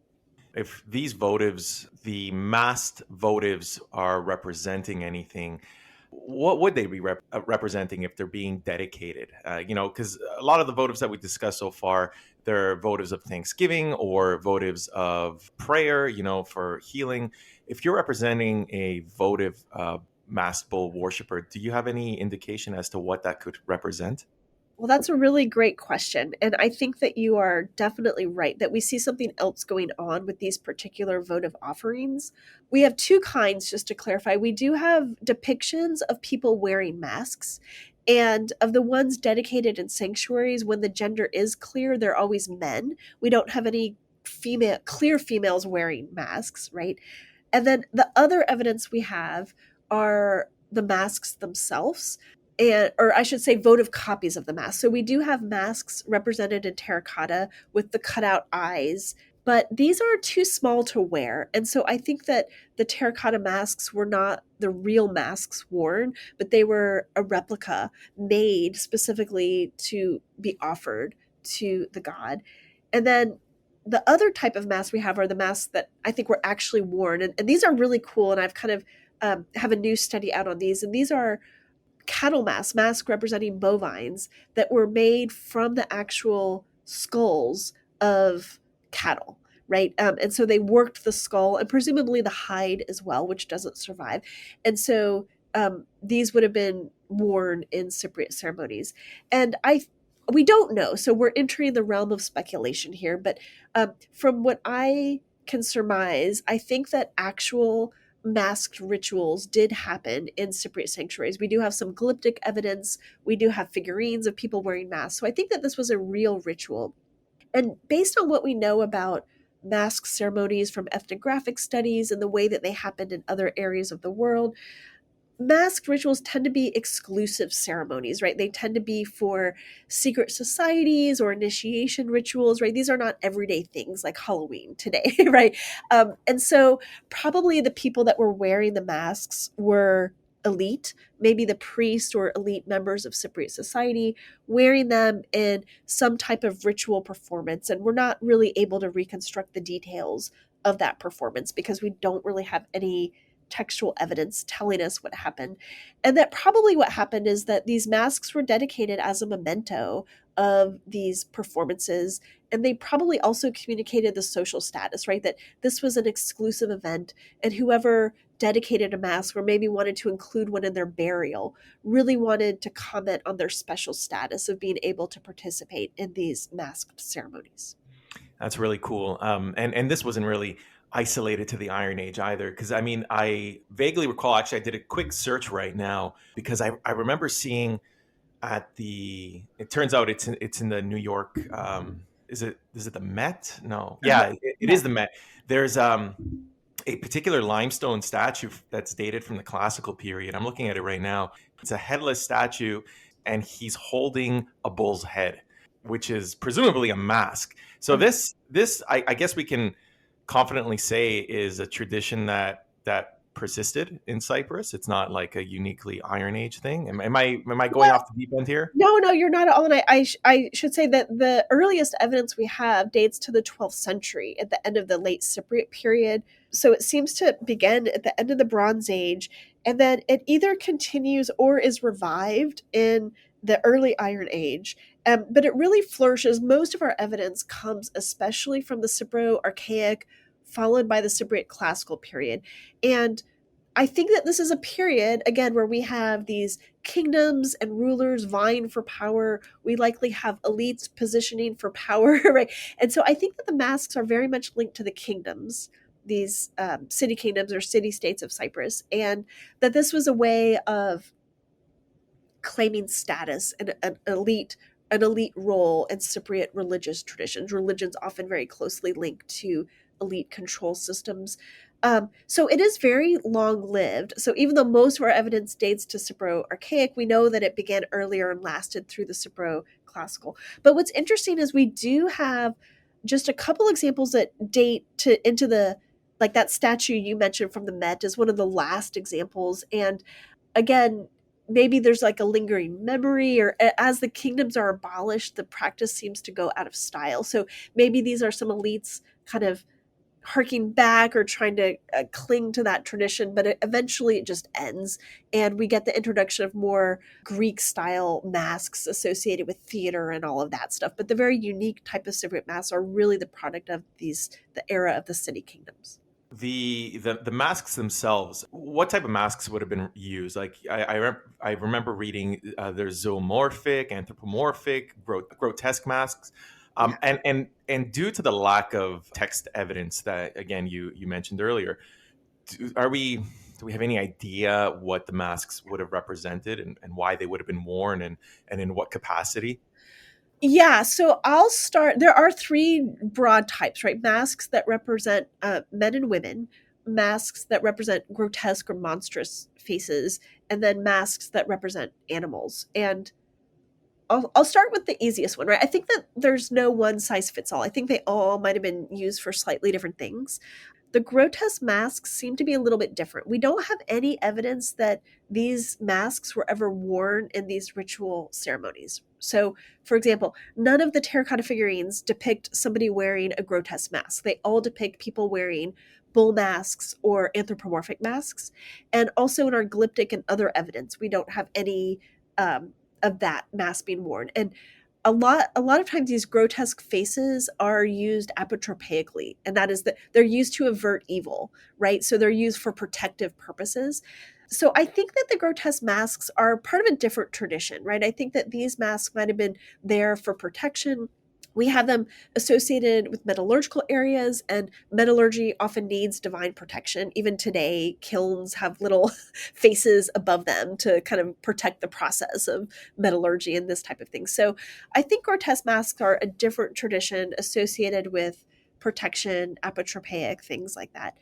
If these votives, the masked votives, are representing anything, what would they be representing if they're being dedicated? Because a lot of the votives that we discussed so far, they're votives of thanksgiving or votives of prayer, for healing. If you're representing a votive masked bull worshiper, do you have any indication as to what that could represent? Well, that's a really great question. And I think that you are definitely right that we see something else going on with these particular votive offerings. We have two kinds, just to clarify. We do have depictions of people wearing masks, and of the ones dedicated in sanctuaries, when the gender is clear, they're always men. We don't have any clear females wearing masks, right? And then the other evidence we have are the masks themselves, and or I should say votive copies of the mask. So we do have masks represented in terracotta with the cutout eyes, but these are too small to wear. And so I think that the terracotta masks were not the real masks worn, but they were a replica made specifically to be offered to the god. And then the other type of masks we have are the masks that I think were actually worn. And these are really cool. And I've kind of have a new study out on these. And these are cattle masks representing bovines that were made from the actual skulls of cattle, right? And so they worked the skull and presumably the hide as well, which doesn't survive. And so these would have been worn in Cypriot ceremonies. And we don't know, so we're entering the realm of speculation here. But from what I can surmise, I think that actual masked rituals did happen in Cypriot sanctuaries. We do have some glyptic evidence. We do have figurines of people wearing masks. So I think that this was a real ritual. And based on what we know about mask ceremonies from ethnographic studies and the way that they happened in other areas of the world, masked rituals tend to be exclusive ceremonies, right? They tend to be for secret societies or initiation rituals, right? These are not everyday things like Halloween today, right? And so probably the people that were wearing the masks were elite, maybe the priest or elite members of Cypriot society wearing them in some type of ritual performance. And we're not really able to reconstruct the details of that performance because we don't really have any textual evidence telling us what happened. And that probably what happened is that these masks were dedicated as a memento of these performances. And they probably also communicated the social status, right? That this was an exclusive event, and whoever dedicated a mask or maybe wanted to include one in their burial really wanted to comment on their special status of being able to participate in these masked ceremonies. That's really cool. And this wasn't really isolated to the Iron Age either, because I mean, I vaguely recall. Actually, I did a quick search right now because I remember seeing at the. It turns out it's in the New York. Is it the Met? No, yeah, it Yeah. is the Met. There's a particular limestone statue that's dated from the classical period. I'm looking at it right now. It's a headless statue, and he's holding a bull's head, which is presumably a mask. So I guess we can confidently say is a tradition that persisted in Cyprus. It's not like a uniquely Iron Age thing. Am I going Well, off the deep end here? no, no, you're not at all. And I should say that the earliest evidence we have dates to the 12th century at the end of the late Cypriot period. So it seems to begin at the end of the Bronze Age, and then it either continues or is revived in the early Iron Age. But it really flourishes. Most of our evidence comes especially from the Cypro Archaic, followed by the Cypriot Classical period. And I think that this is a period, again, where we have these kingdoms and rulers vying for power. We likely have elites positioning for power, right? And so I think that the masks are very much linked to the kingdoms, these city kingdoms or city states of Cyprus, and that this was a way of claiming status and an elite role in Cypriot religious traditions. Religions often very closely linked to elite control systems. So it is very long lived. So even though most of our evidence dates to Cypro Archaic, we know that it began earlier and lasted through the Cypro Classical. But what's interesting is we do have just a couple examples that date to into the like that statue you mentioned from the Met is one of the last examples. And again, maybe there's like a lingering memory, or as the kingdoms are abolished, the practice seems to go out of style. So maybe these are some elites kind of harking back or trying to cling to that tradition, but eventually it just ends. And we get the introduction of more Greek style masks associated with theater and all of that stuff. But the very unique type of Cypriot masks are really the product of the era of the city kingdoms. The masks themselves, what type of masks would have been used? Like I remember reading there's zoomorphic, anthropomorphic, grotesque masks. Yeah. And due to the lack of text evidence that again you mentioned earlier, do we have any idea what the masks would have represented, and why they would have been worn, and in what capacity? Yeah, so I'll start. There are three broad types, right? Masks that represent men and women, masks that represent grotesque or monstrous faces, and then masks that represent animals. And I'll start with the easiest one, right? I think that there's no one size fits all. I think they all might have been used for slightly different things. The grotesque masks seem to be a little bit different. We don't have any evidence that these masks were ever worn in these ritual ceremonies. So, for example, none of the terracotta figurines depict somebody wearing a grotesque mask. They all depict people wearing bull masks or anthropomorphic masks. And also in our glyptic and other evidence, we don't have any of that mask being worn. And a lot of times these grotesque faces are used apotropaically, and that is that they're used to avert evil, right? So they're used for protective purposes. So I think that the grotesque masks are part of a different tradition, right? I think that these masks might have been there for protection. We have them associated with metallurgical areas, and metallurgy often needs divine protection. Even today, kilns have little faces above them to kind of protect the process of metallurgy and this type of thing. So I think grotesque masks are a different tradition associated with protection, apotropaic, things like that.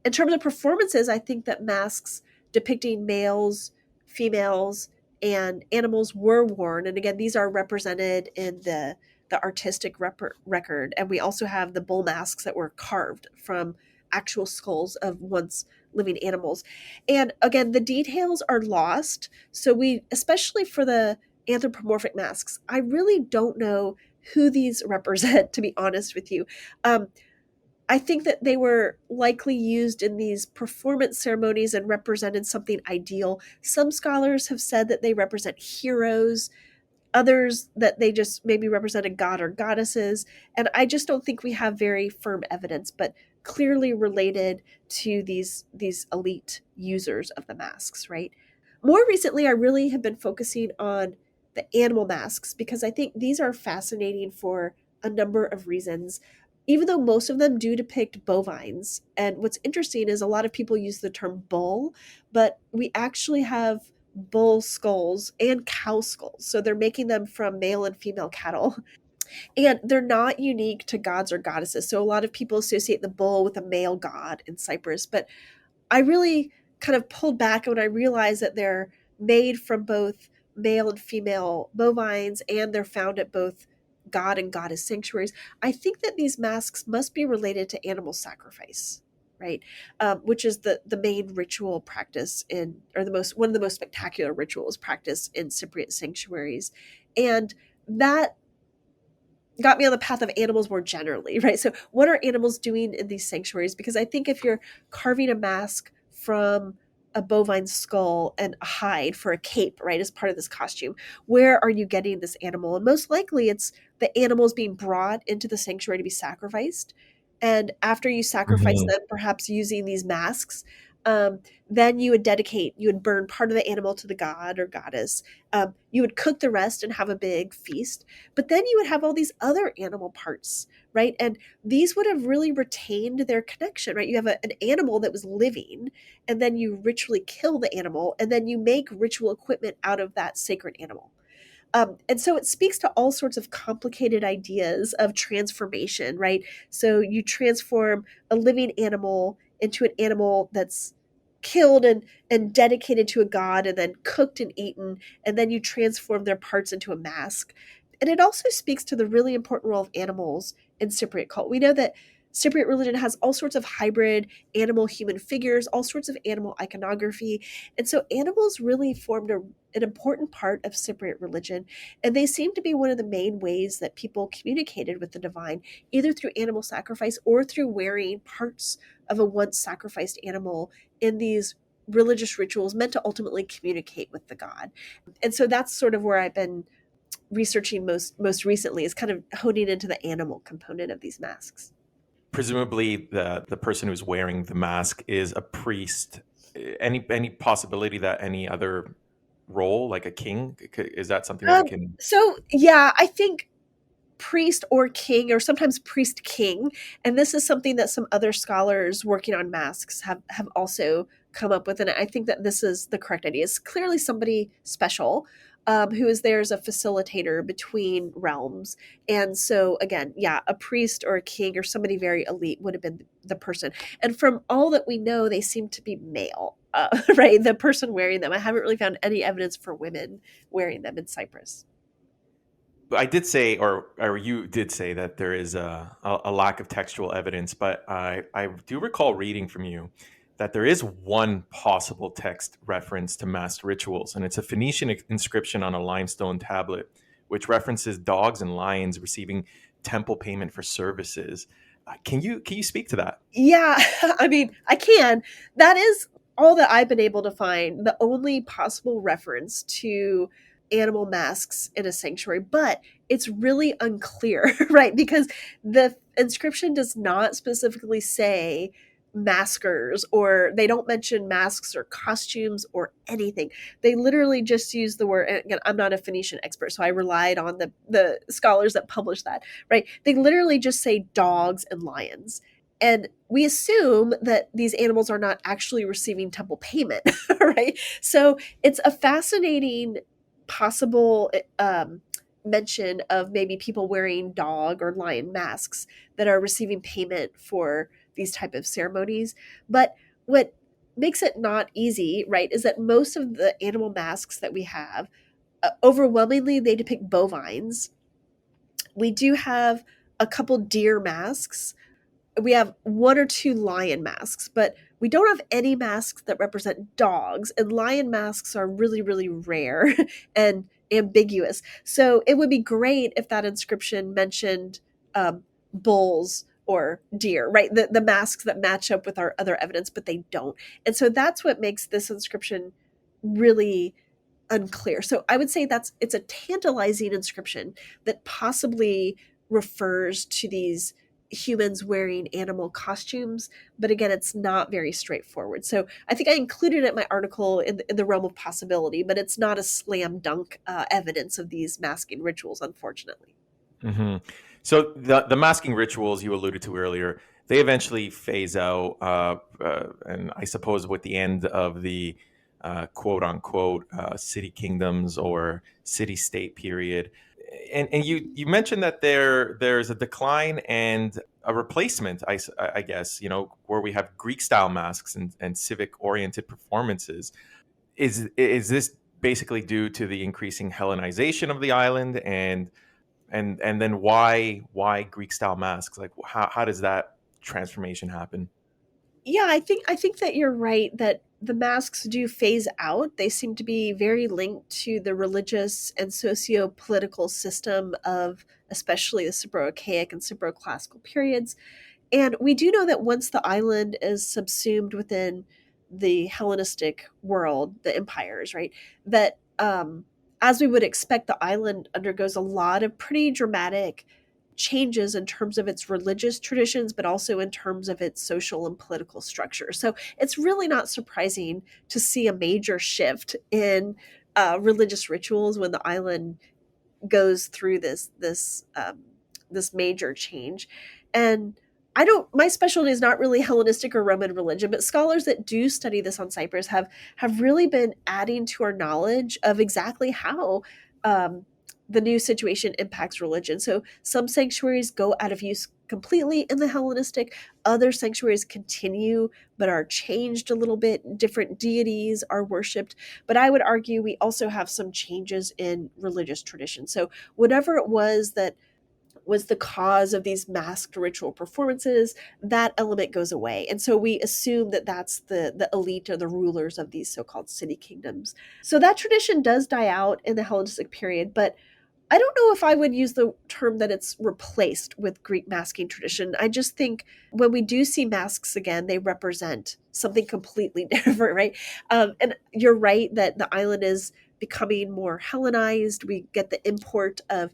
In terms of performances, I think that masks depicting males, females, and animals were worn. And again, these are represented in the artistic record. And we also have the bull masks that were carved from actual skulls of once living animals. And again, the details are lost. So we, especially for the anthropomorphic masks, I really don't know who these represent, to be honest with you. I think that they were likely used in these performance ceremonies and represented something ideal. Some scholars have said that they represent heroes, others that they just maybe represented god or goddesses. And I just don't think we have very firm evidence, but clearly related to these elite users of the masks, right? More recently, I really have been focusing on the animal masks because I think these are fascinating for a number of reasons, even though most of them do depict bovines. And what's interesting is a lot of people use the term bull, but we actually have bull skulls and cow skulls. So they're making them from male and female cattle. And they're not unique to gods or goddesses. So a lot of people associate the bull with a male god in Cyprus, but I really kind of pulled back when I realized that they're made from both male and female bovines, and they're found at both god and goddess sanctuaries. I think that these masks must be related to animal sacrifice, right? Which is the main ritual practice in, or the most, one of the most spectacular rituals practiced in Cypriot sanctuaries, and that got me on the path of animals more generally, right? So, what are animals doing in these sanctuaries? Because I think if you're carving a mask from a bovine skull and a hide for a cape, right, as part of this costume, where are you getting this animal? And most likely it's the animals being brought into the sanctuary to be sacrificed. And after you sacrifice Mhm. them, perhaps using these masks, um, then you would burn part of the animal to the god or goddess. You would cook the rest and have a big feast, but then you would have all these other animal parts, right? And these would have really retained their connection, right? You have an animal that was living, and then you ritually kill the animal, and then you make ritual equipment out of that sacred animal. And so it speaks to all sorts of complicated ideas of transformation, right? So you transform a living animal into an animal that's killed and dedicated to a god and then cooked and eaten, and then you transform their parts into a mask. And it also speaks to the really important role of animals in Cypriot cult. We know that Cypriot religion has all sorts of hybrid animal human figures, all sorts of animal iconography. And so animals really formed an important part of Cypriot religion. And they seem to be one of the main ways that people communicated with the divine, either through animal sacrifice or through wearing parts of a once sacrificed animal in these religious rituals meant to ultimately communicate with the god. And so that's sort of where I've been researching most recently, is kind of honing into the animal component of these masks. Presumably, the person who's wearing the mask is a priest. Any possibility that any other role, like a king, is that something that we can? So yeah, I think priest or king, or sometimes priest king, and this is something that some other scholars working on masks have also come up with, and I think that this is the correct idea. It's clearly somebody special, who is there as a facilitator between realms. And so again, yeah, a priest or a king or somebody very elite would have been the person. And from all that we know, they seem to be male, right? The person wearing them. I haven't really found any evidence for women wearing them in Cyprus. I did say, or you did say that there is a lack of textual evidence, but I do recall reading from you that there is one possible text reference to mass rituals, and it's a Phoenician inscription on a limestone tablet, which references dogs and lions receiving temple payment for services. Can you speak to that? Yeah, I mean, I can. That is all that I've been able to find. The only possible reference to animal masks in a sanctuary, but it's really unclear, right? Because the inscription does not specifically say maskers, or they don't mention masks or costumes or anything. They literally just use the word, and again, I'm not a Phoenician expert, so I relied on the scholars that published that, right? They literally just say dogs and lions. And we assume that these animals are not actually receiving temple payment, right? So it's a fascinating possible mention of maybe people wearing dog or lion masks that are receiving payment for these type of ceremonies. But what makes it not easy, right, is that most of the animal masks that we have, overwhelmingly, they depict bovines. We do have a couple deer masks. We have one or two lion masks, but we don't have any masks that represent dogs, and lion masks are really, really rare and ambiguous. So it would be great if that inscription mentioned bulls or deer, right? The masks that match up with our other evidence, but they don't. And so that's what makes this inscription really unclear. So I would say it's a tantalizing inscription that possibly refers to these humans wearing animal costumes, but again, it's not very straightforward. So I think I included it in my article in the realm of possibility, but it's not a slam dunk evidence of these masking rituals, unfortunately. Hmm. So the masking rituals you alluded to earlier, they eventually phase out, and I suppose with the end of the quote unquote city kingdoms or city state period. And you mentioned that there's a decline and a replacement, I guess, where we have Greek style masks and civic oriented performances. Is this basically due to the increasing Hellenization of the island, and then why Greek style masks? Like how does that transformation happen? Yeah, I think that you're right that the masks do phase out. They seem to be very linked to the religious and socio-political system of especially the Cypro-Archaic and Cypro-Classical periods. And we do know that once the island is subsumed within the Hellenistic world, the empires, right, that as we would expect, the island undergoes a lot of pretty dramatic changes in terms of its religious traditions, but also in terms of its social and political structure. So it's really not surprising to see a major shift in religious rituals when the island goes through this major change. And I don't, my specialty is not really Hellenistic or Roman religion, but scholars that do study this on Cyprus have really been adding to our knowledge of exactly how the new situation impacts religion. So some sanctuaries go out of use completely in the Hellenistic, other sanctuaries continue but are changed a little bit. Different deities are worshipped, but I would argue we also have some changes in religious tradition. So whatever it was that was the cause of these masked ritual performances, that element goes away. And so we assume that that's the elite or the rulers of these so-called city kingdoms. So that tradition does die out in the Hellenistic period, but I don't know if I would use the term that it's replaced with Greek masking tradition. I just think when we do see masks again, they represent something completely different, right? And you're right that the island is becoming more Hellenized. We get the import of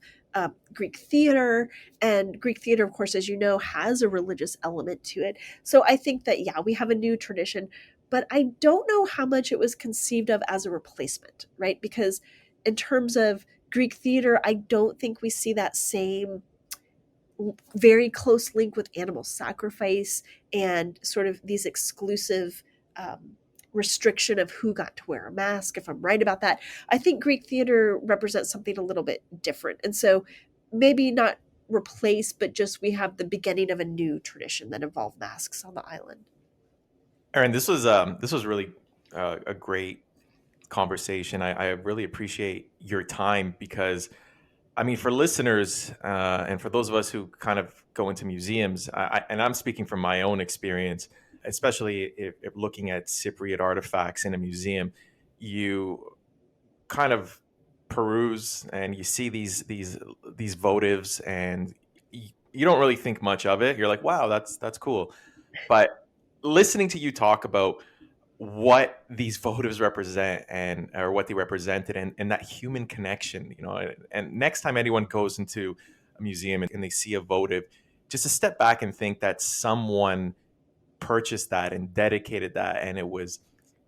Greek theater, and Greek theater, of course, as you know, has a religious element to it. So I think that, yeah, we have a new tradition, but I don't know how much it was conceived of as a replacement, right? Because in terms of Greek theater, I don't think we see that same very close link with animal sacrifice and sort of these exclusive restriction of who got to wear a mask. If I'm right about that, I think Greek theater represents something a little bit different. And so maybe not replace, but just we have the beginning of a new tradition that involved masks on the island. Aaron, this was really a great conversation. I really appreciate your time because, I mean, for listeners and for those of us who kind of go into museums, and I'm speaking from my own experience, especially if looking at Cypriot artifacts in a museum, you kind of peruse and you see these votives, and you don't really think much of it. You're like, wow, that's cool. But listening to you talk about what these votives represent, and or what they represented, and that human connection, and next time anyone goes into a museum and they see a votive, just to step back and think that someone purchased that and dedicated that, and it was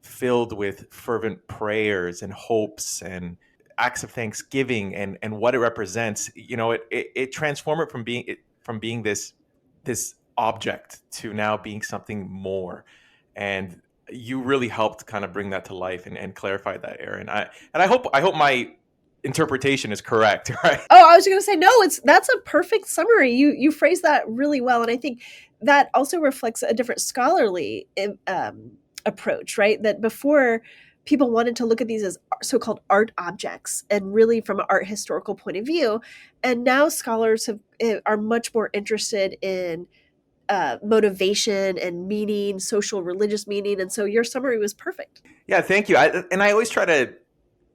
filled with fervent prayers and hopes and acts of thanksgiving, and what it represents. It transformed it from being this object to now being something more. And you really helped kind of bring that to life, and clarify that, Erin. I hope my interpretation is correct, right? Oh, I was going to say no. That's a perfect summary. You phrased that really well, and I think that also reflects a different scholarly approach, right? That before, people wanted to look at these as so-called art objects, and really from an art historical point of view, and now scholars are much more interested in motivation and meaning, social religious meaning, and so your summary was perfect. Yeah, thank you. I always try to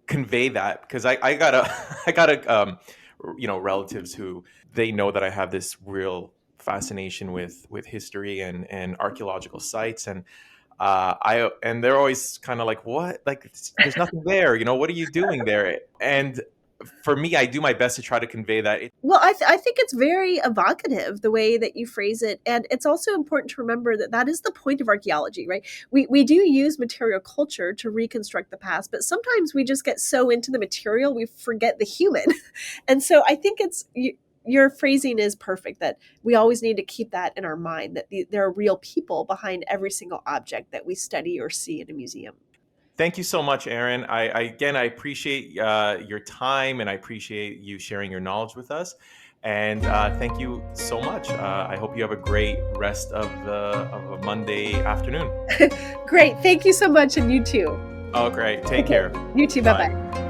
convey that, because I got a I got a relatives who, they know that I have this real fascination with history and archaeological sites, and they're always kind of like, what, like, there's nothing there, what are you doing there? And for me, I do my best to try to convey that. Well, I think it's very evocative the way that you phrase it. And it's also important to remember that that is the point of archaeology, right? We do use material culture to reconstruct the past, but sometimes we just get so into the material, we forget the human. And so I think your phrasing is perfect, that we always need to keep that in our mind, that there are real people behind every single object that we study or see in a museum. Thank you so much, Erin. I appreciate your time, and I appreciate you sharing your knowledge with us. And thank you so much. I hope you have a great rest of a Monday afternoon. Great. Thank you so much. And you too. Oh, great. Take Okay. care. You too. Bye bye.